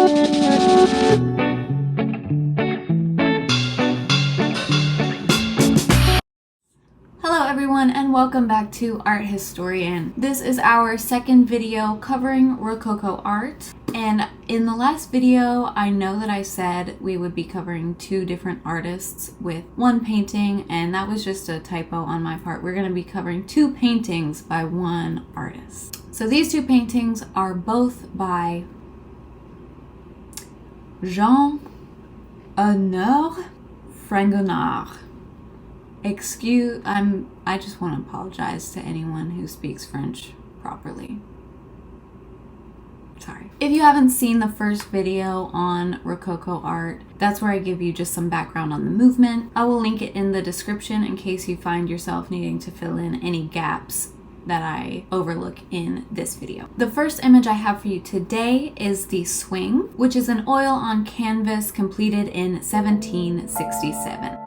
Hello everyone and welcome back to Art Historian. This is our second video covering Rococo art, and in the last video I know that I said we would be covering two different artists with one painting, and that was just a typo on my part. We're going to be covering two paintings by one artist. So these two paintings are both by Jean-Honoré Fragonard. I just want to apologize to anyone who speaks French properly. Sorry. If you haven't seen the first video on Rococo art, that's where I give you just some background on the movement. I will link it in the description in case you find yourself needing to fill in any gaps that I overlook in this video. The first image I have for you today is the Swing, which is an oil on canvas completed in 1767.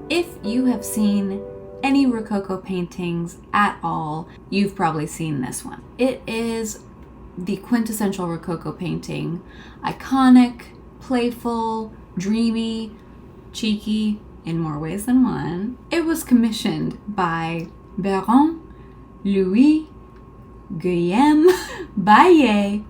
If you have seen any Rococo paintings at all, you've probably seen this one. It is the quintessential Rococo painting. Iconic, playful, dreamy, cheeky in more ways than one. It was commissioned by Baron Louis Guillaume Baillet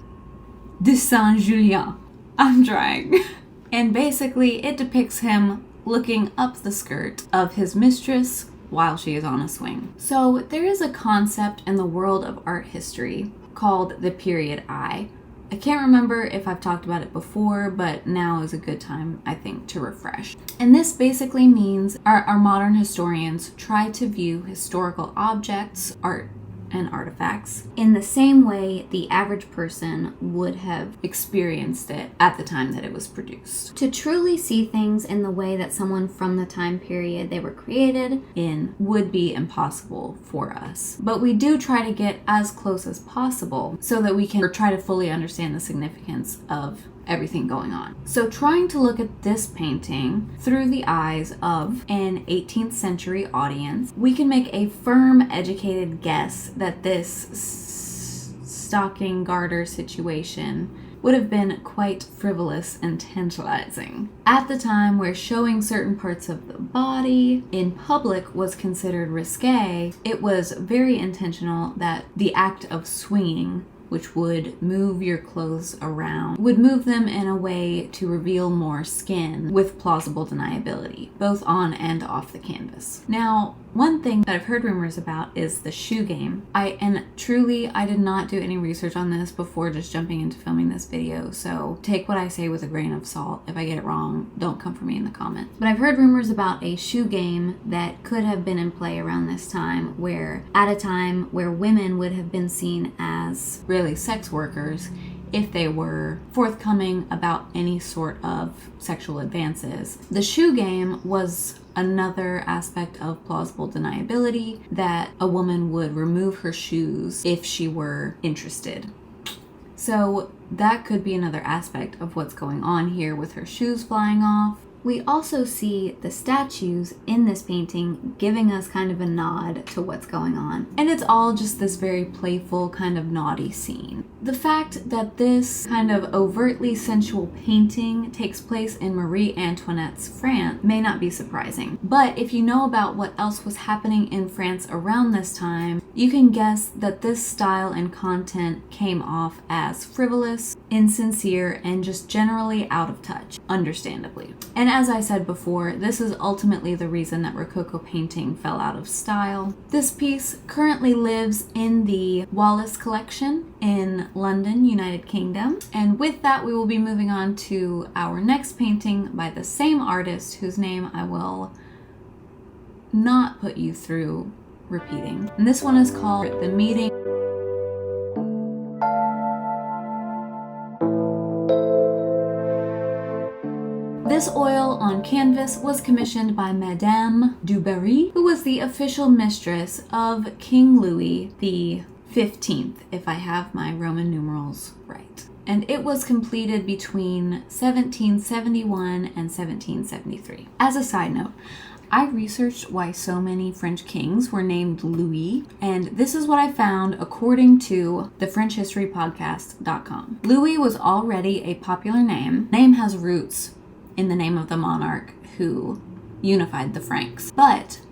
de Saint-Julien. I'm trying. And basically it depicts him looking up the skirt of his mistress while she is on a swing. So there is a concept in the world of art history called the period eye. I can't remember if I've talked about it before, but now is a good time, I think, to refresh. And this basically means our modern historians try to view historical objects, art, and artifacts in the same way the average person would have experienced it at the time that it was produced. To truly see things in the way that someone from the time period they were created in would be impossible for us. But we do try to get as close as possible so that we can try to fully understand the significance of everything going on. So trying to look at this painting through the eyes of an 18th century audience, we can make a firm, educated guess that this stocking garter situation would have been quite frivolous and tantalizing. At the time where showing certain parts of the body in public was considered risque, it was very intentional that the act of swinging, which would move your clothes around, would move them in a way to reveal more skin with plausible deniability, both on and off the canvas. Now, one thing that I've heard rumors about is the shoe game. I did not do any research on this before just jumping into filming this video, so take what I say with a grain of salt. If I get it wrong, don't come for me in the comments. But I've heard rumors about a shoe game that could have been in play around this time, where at a time where women would have been seen as really sex workers if they were forthcoming about any sort of sexual advances. The shoe game was another aspect of plausible deniability, that a woman would remove her shoes if she were interested. So that could be another aspect of what's going on here with her shoes flying off. We also see the statues in this painting giving us kind of a nod to what's going on. And it's all just this very playful, kind of naughty scene. The fact that this kind of overtly sensual painting takes place in Marie Antoinette's France may not be surprising. But if you know about what else was happening in France around this time, you can guess that this style and content came off as frivolous, insincere, and just generally out of touch, understandably. And as I said before, this is ultimately the reason that Rococo painting fell out of style. This piece currently lives in the Wallace collection in London, United Kingdom. And with that, we will be moving on to our next painting by the same artist, whose name I will not put you through repeating. And this one is called The Meeting. This oil on canvas was commissioned by Madame du Barry, who was the official mistress of King Louis the 15th, if I have my Roman numerals right. And it was completed between 1771 and 1773. As a side note, I researched why so many French kings were named Louis, and this is what I found according to the FrenchHistoryPodcast.com. Louis was already a popular name. The name has roots in the name of the monarch who unified the Franks. But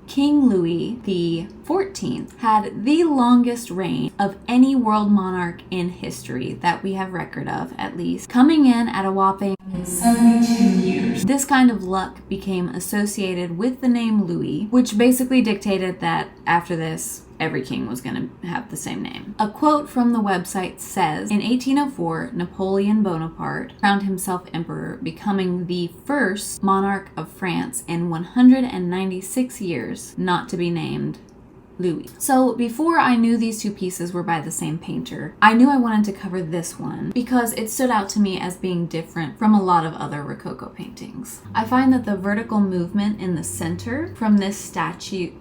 King Louis XIV had the longest reign of any world monarch in history that we have record of, at least, coming in at a whopping 72 years. This kind of luck became associated with the name Louis, which basically dictated that after this, every king was going to have the same name. A quote from the website says, in 1804, Napoleon Bonaparte crowned himself emperor, becoming the first monarch of France in 196 years not to be named Louis. So before I knew these two pieces were by the same painter, I knew I wanted to cover this one because it stood out to me as being different from a lot of other Rococo paintings. I find that the vertical movement in the center from this statue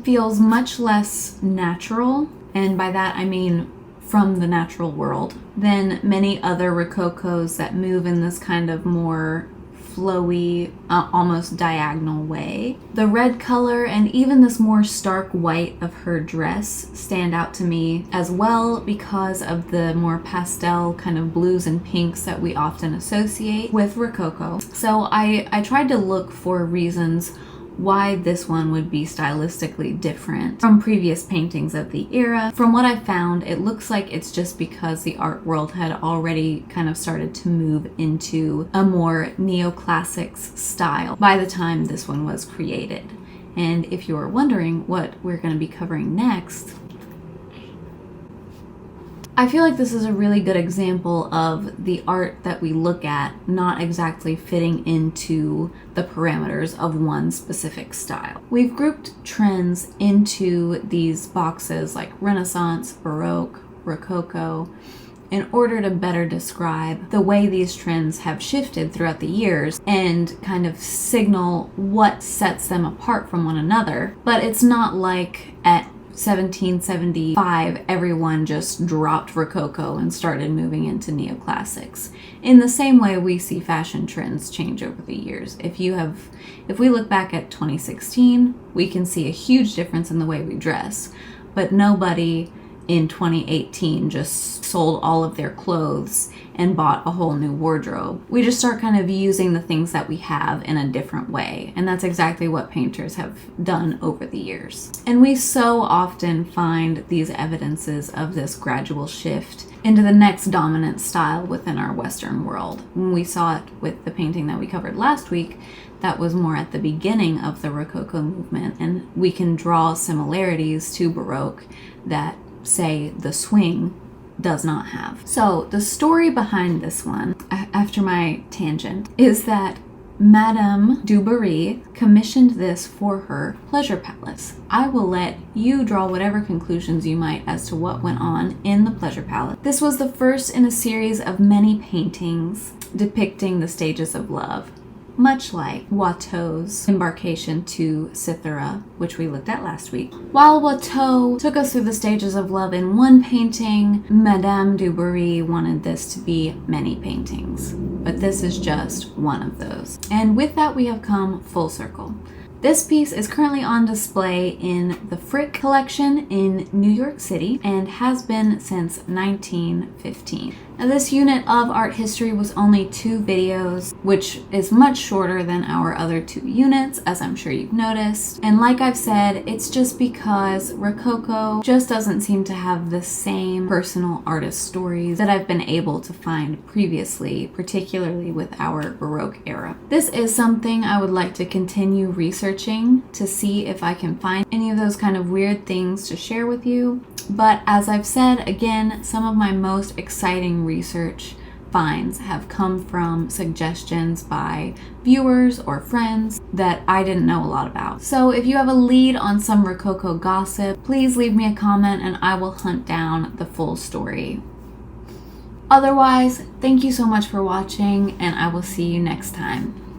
feels much less natural, and by that I mean from the natural world, than many other Rococos that move in this kind of more flowy, almost diagonal way. The red color and even this more stark white of her dress stand out to me as well because of the more pastel kind of blues and pinks that we often associate with Rococo. So I tried to look for reasons why this one would be stylistically different from previous paintings of the era. From what I found, it looks like it's just because the art world had already kind of started to move into a more neoclassics style by the time this one was created. And if you are wondering what we're going to be covering next, I feel like this is a really good example of the art that we look at not exactly fitting into the parameters of one specific style. We've grouped trends into these boxes like Renaissance, Baroque, Rococo, in order to better describe the way these trends have shifted throughout the years and kind of signal what sets them apart from one another. But it's not like at 1775 everyone just dropped Rococo and started moving into neoclassics. In the same way we see fashion trends change over the years. If we look back at 2016, we can see a huge difference in the way we dress, but nobody in 2018 just sold all of their clothes and bought a whole new wardrobe. We just start kind of using the things that we have in a different way, and that's exactly what painters have done over the years. And we so often find these evidences of this gradual shift into the next dominant style within our Western world. We saw it with the painting that we covered last week that was more at the beginning of the Rococo movement, and we can draw similarities to Baroque that, say, the swing does not have. So the story behind this one, after my tangent, is that Madame du Barry commissioned this for her pleasure palace. I will let you draw whatever conclusions you might as to what went on in the pleasure palace. This was the first in a series of many paintings depicting the stages of love, much like Watteau's embarkation to Cythera, which we looked at last week. While Watteau took us through the stages of love in one painting, Madame du Barry wanted this to be many paintings, but this is just one of those. And with that, we have come full circle. This piece is currently on display in the Frick collection in New York City and has been since 1915. Now, this unit of art history was only 2 videos, which is much shorter than our other 2 units, as I'm sure you've noticed. And like I've said, it's just because Rococo just doesn't seem to have the same personal artist stories that I've been able to find previously, particularly with our Baroque era. This is something I would like to continue researching to see if I can find any of those kind of weird things to share with you. But as I've said, again, some of my most exciting research finds have come from suggestions by viewers or friends that I didn't know a lot about. So if you have a lead on some Rococo gossip, please leave me a comment and I will hunt down the full story. Otherwise, thank you so much for watching, and I will see you next time.